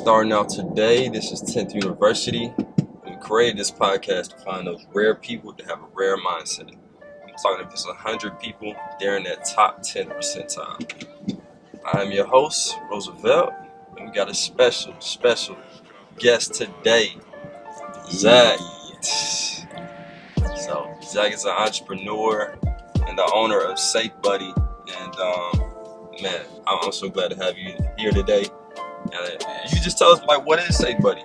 starting out today. This is 10th University. We created this podcast to find those rare people that have a rare mindset. I'm talking if it's 100 people, they're in that top 10 percentile. I'm your host, Roosevelt, and we got a special guest today, Zach. So, Zach is an entrepreneur and the owner of Safebuddy, and man, I'm so glad to have you here today. You just tell us, like, what is Safebuddy?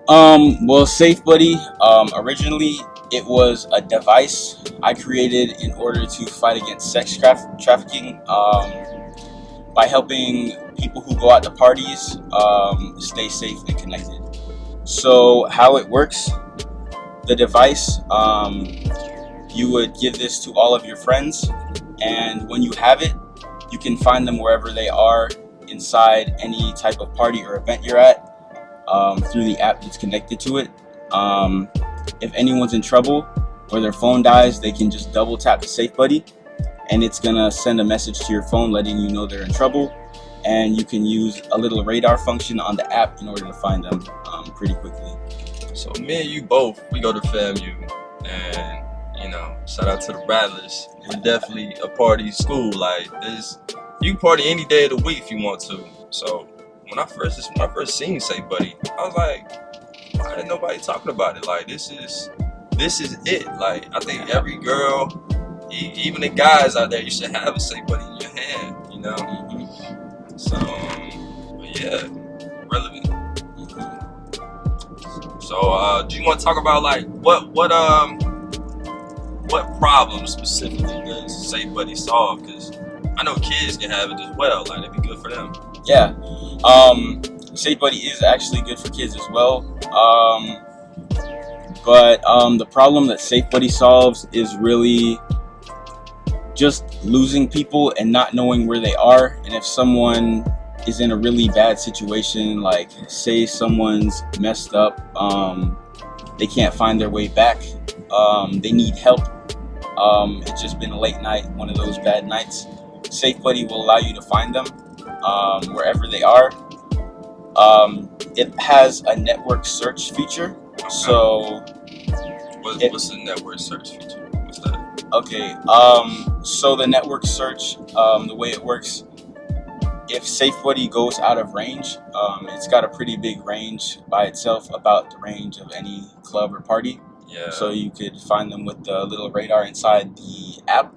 Well, Safebuddy, originally it was a device I created in order to fight against sex trafficking, by helping people who go out to parties stay safe and connected. So how it works, the device, you would give this to all of your friends, and when you have it, you can find them wherever they are inside any type of party or event you're at, through the app that's connected to it. If anyone's in trouble or their phone dies, they can just double tap the Safebuddy, and it's gonna send a message to your phone letting you know they're in trouble, and you can use a little radar function on the app in order to find them pretty quickly. So me and you both, we go to FAMU, and shout out to the Rattlers. It's definitely a party school. Like this, you can party any day of the week if you want to. So when I first seen Safebuddy, I was like, why didn't nobody talking about it? Like this is it. Like I think every girl, even the guys out there, you should have a Safebuddy in your hand. So yeah, relevant. So do you want to talk about like what problem specifically does Safebuddy solve? Because I know kids can have it as well. Like it'd be good for them. Yeah, Safebuddy is actually good for kids as well. But the problem that Safebuddy solves is really just losing people and not knowing where they are. And if someone is in a really bad situation, like say someone's messed up, they can't find their way back, they need help, it's just been a late night, one of those bad nights, Safebuddy will allow you to find them wherever they are. It has a network search feature. Okay. So what's the network search feature? What's that? Okay, so the network search, the way it works, if Safebuddy goes out of range, it's got a pretty big range by itself, about the range of any club or party. Yeah. So you could find them with the little radar inside the app.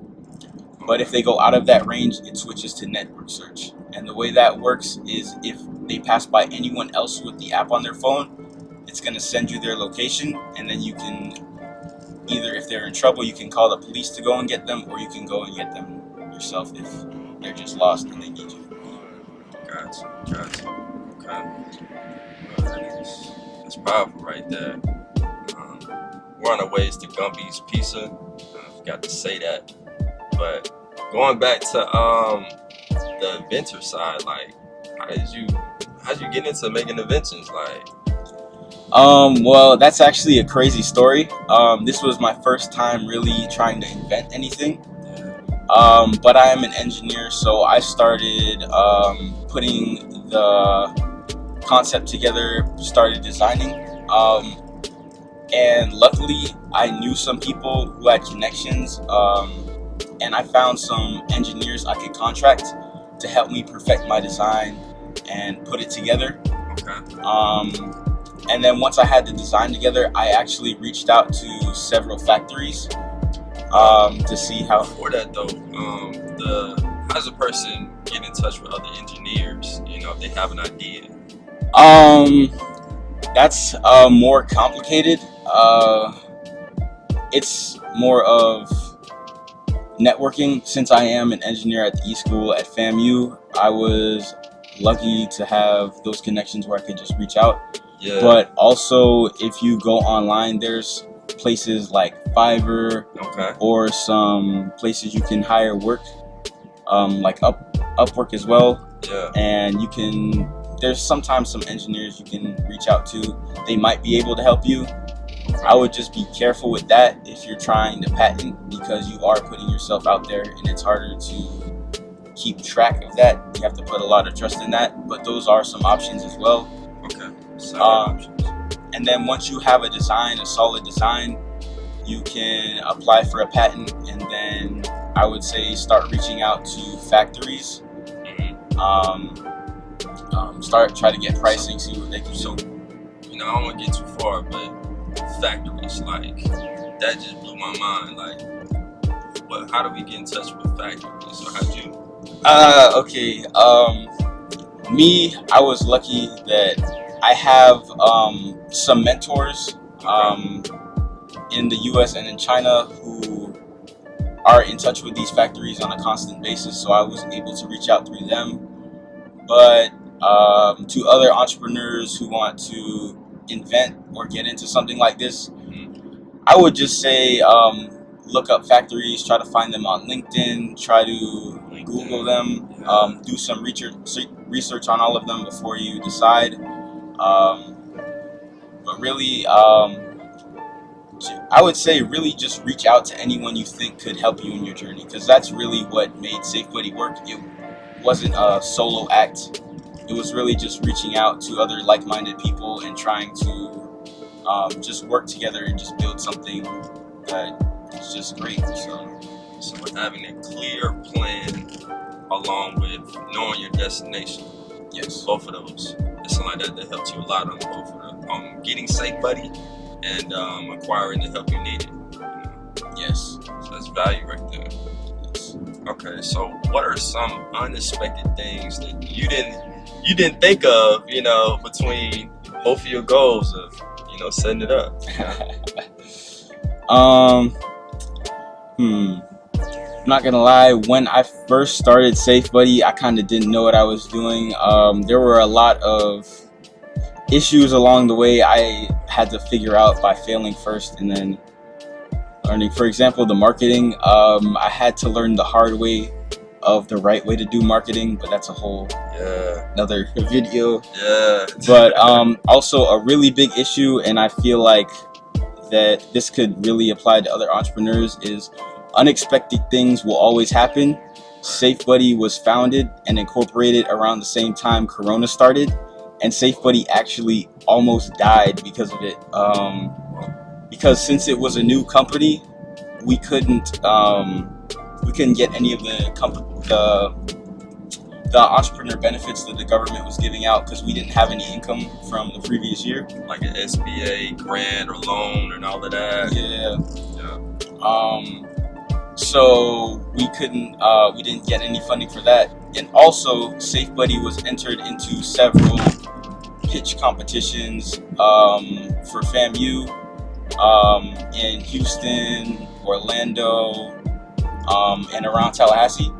But if they go out of that range, it switches to network search. And the way that works is if they pass by anyone else with the app on their phone, it's going to send you their location, and then you can either, if they're in trouble, you can call the police to go and get them, or you can go and get them yourself if they're just lost and they need you. Gotcha. Okay. That's powerful right there. We're on our ways to Gumpy's Pizza. I forgot to say that. But going back to the inventor side, like how'd you get into making inventions? Like well, that's actually a crazy story. This was my first time really trying to invent anything. But I am an engineer, so I started putting the concept together, started designing, and luckily I knew some people who had connections, and I found some engineers I could contract to help me perfect my design and put it together. Okay. And then once I had the design together, I actually reached out to several factories to see how. Before that though, how does a person get in touch with other engineers? If they have an idea. That's more complicated. It's more of networking. Since I am an engineer at the E-School at FAMU, I was lucky to have those connections where I could just reach out. Yeah. But also, if you go online, there's places like Fiverr, okay, or some places you can hire work, like Upwork as well. Yeah. And there's sometimes some engineers you can reach out to. They might be able to help you. I would just be careful with that if you're trying to patent, because you are putting yourself out there, and it's harder to keep track of that. You have to put a lot of trust in that, but those are some options as well. Okay. So Um, and then once you have a solid design, you can apply for a patent, and then I would say start reaching out to factories. Try to get pricing, see what they can do. I don't want to get too far, but factories, like, that just blew my mind. Like, how do we get in touch with factories? Or how'd you? Okay. Me, I was lucky that I have some mentors in the U.S. and in China who are in touch with these factories on a constant basis, so I was able to reach out through them. But to other entrepreneurs who want to invent or get into something like this, I would just say look up factories, try to find them on LinkedIn, try to Google them, do some research on all of them before you decide. But really, I would say really just reach out to anyone you think could help you in your journey, because that's really what made Safebuddy work. It wasn't a solo act. It was really just reaching out to other like-minded people and trying to just work together and just build something that is just great. So having a clear plan along with knowing your destination. Yes. Both of those. It's something like that helped you a lot on both of them. Getting Safebuddy and acquiring the help you needed. Yes. So that's value right there. Yes. Okay, so what are some unexpected things that you didn't think of, between both of your goals of, setting it up? I'm not gonna lie, when I first started Safebuddy, I kind of didn't know what I was doing. There were a lot of issues along the way I had to figure out by failing first and then learning. For example, the marketing, I had to learn the hard way of the right way to do marketing, but that's a whole another video. Yeah. But also a really big issue, and I feel like that this could really apply to other entrepreneurs, is unexpected things will always happen. Safebuddy was founded and incorporated around the same time Corona started, and Safebuddy actually almost died because of it. Because since it was a new company, we couldn't get any of the entrepreneur benefits that the government was giving out because we didn't have any income from the previous year, like an SBA grant or loan and all of that. Yeah. So we didn't get any funding for that, and also Safebuddy was entered into several pitch competitions for FAMU in Houston, Orlando, and around Tallahassee.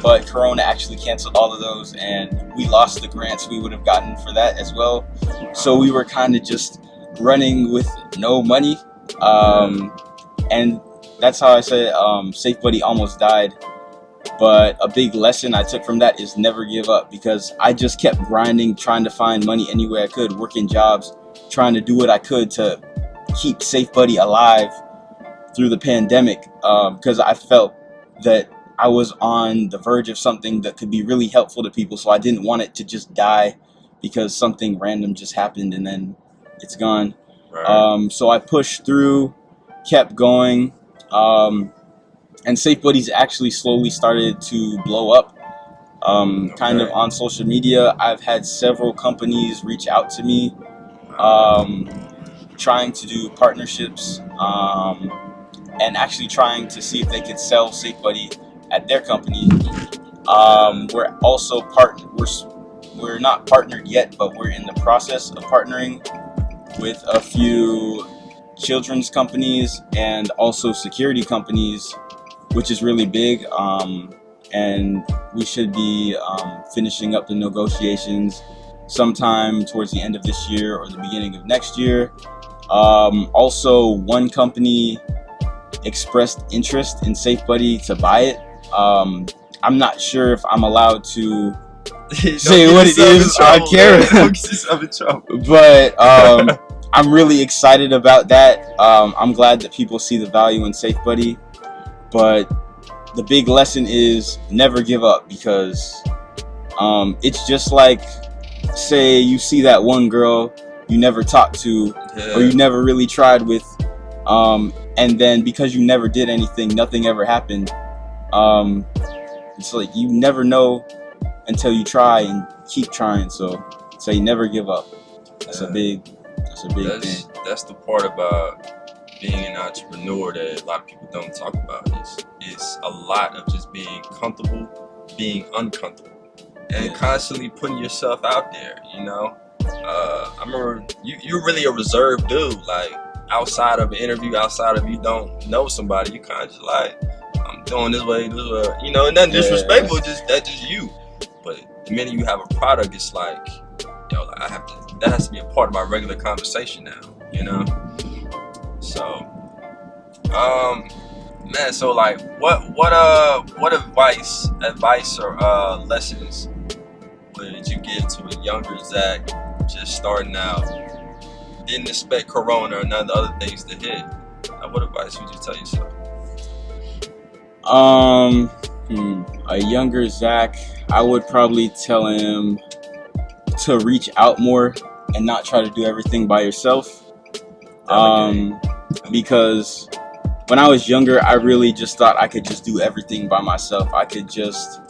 But Corona actually canceled all of those, and we lost the grants we would have gotten for that as well. So we were kind of just running with no money, and that's how I said Safebuddy almost died. But a big lesson I took from that is never give up, because I just kept grinding, trying to find money any way I could, working jobs, trying to do what I could to keep Safebuddy alive through the pandemic, because I felt that I was on the verge of something that could be really helpful to people, so I didn't want it to just die because something random just happened and then it's gone. Right. So I pushed through, kept going, and Safebuddy's actually slowly started to blow up, kind of on social media. I've had several companies reach out to me, trying to do partnerships, and actually trying to see if they could sell Safebuddy at their company. We're also we're not partnered yet, but we're in the process of partnering with a few children's companies and also security companies, which is really big, and we should be finishing up the negotiations sometime towards the end of this year or the beginning of next year. Also, one company expressed interest in Safebuddy to buy it. I'm not sure if I'm allowed to say what it is on camera, but I'm really excited about that. I'm glad that people see the value in Safebuddy, but the big lesson is never give up, because it's just like, say you see that one girl you never talked to, or you never really tried with, and then because you never did anything, nothing ever happened. It's like you never know until you try and keep trying. So say never give up. That's a big thing. That's the part about being an entrepreneur that a lot of people don't talk about. It's a lot of just being comfortable, being uncomfortable, and constantly putting yourself out there. You know, I remember you're really a reserved dude. Like outside of an interview, outside of you don't know somebody, you kind of just like, I'm doing this way, you know, and nothing disrespectful, that's just you. But the minute you have a product, it's like, yo, like that has to be a part of my regular conversation now, you know. So, man, so like, what advice or lessons would you give to a younger Zach just starting out? Didn't expect Corona or none of the other things to hit. What advice would you tell yourself? A younger Zach, I would probably tell him to reach out more and not try to do everything by yourself. Because when I was younger, I really just thought I could just do everything by myself. I could just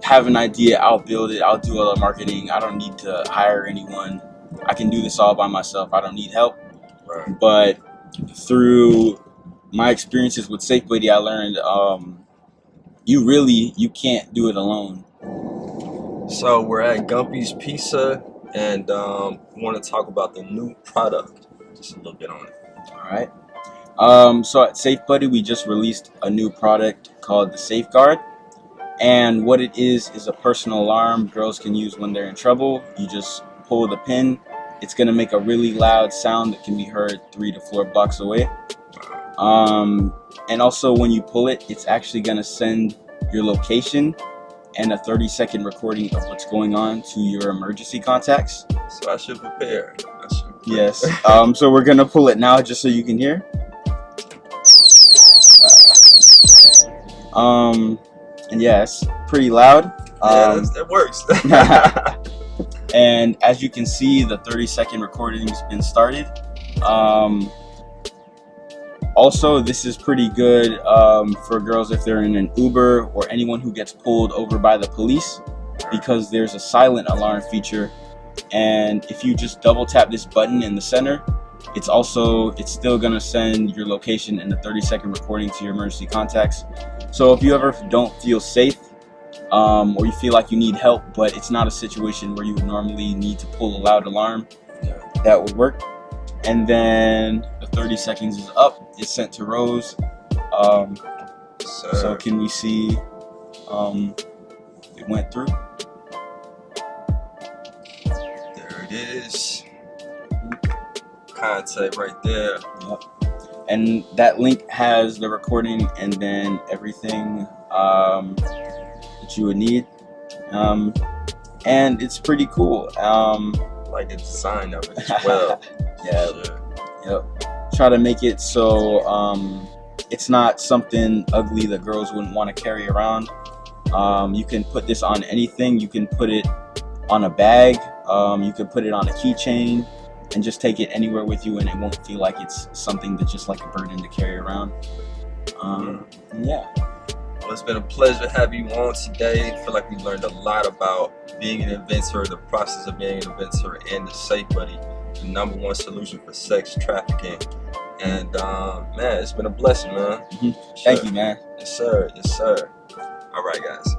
have an idea, I'll build it, I'll do all the marketing. I don't need to hire anyone. I can do this all by myself. I don't need help. Right. But through my experiences with Safebuddy, I learned you can't do it alone. So we're at Gumpy's Pizza, and we want to talk about the new product, just a little bit on it. All right. So at Safebuddy, we just released a new product called the Safeguard, and what it is a personal alarm girls can use when they're in trouble. You just pull the pin. It's gonna make a really loud sound that can be heard 3 to 4 blocks away. And also when you pull it, it's actually gonna send your location and a 30-second recording of what's going on to your emergency contacts. So I should prepare. Yes. So we're gonna pull it now just so you can hear. And yeah, it's pretty loud. That works. And as you can see, the 30-second recording's been started. Also, this is pretty good for girls if they're in an Uber or anyone who gets pulled over by the police, because there's a silent alarm feature, and if you just double tap this button in the center, it's still gonna send your location and the 30-second recording to your emergency contacts. So if you ever don't feel safe, or you feel like you need help, but it's not a situation where you would normally need to pull a loud alarm, that would work. And then the 30 seconds is up. It's sent to Rose. So can we see it went through? There it is. Contact right there. Yep. And that link has the recording and then everything that you would need. And it's pretty cool. Like the design of it as well. Yeah. Yep. Try to make it so it's not something ugly that girls wouldn't want to carry around. You can put this on anything. You can put it on a bag. You can put it on a keychain and just take it anywhere with you, and it won't feel like it's something that's just like a burden to carry around. Yeah. Well, it's been a pleasure having you on today. I feel like we learned a lot about being an inventor, the process of being an inventor, and the Safebuddy, the #1 solution for sex trafficking. And man, it's been a blessing, man. Mm-hmm. Thank you, man. Yes, sir. Yes, sir. All right, guys.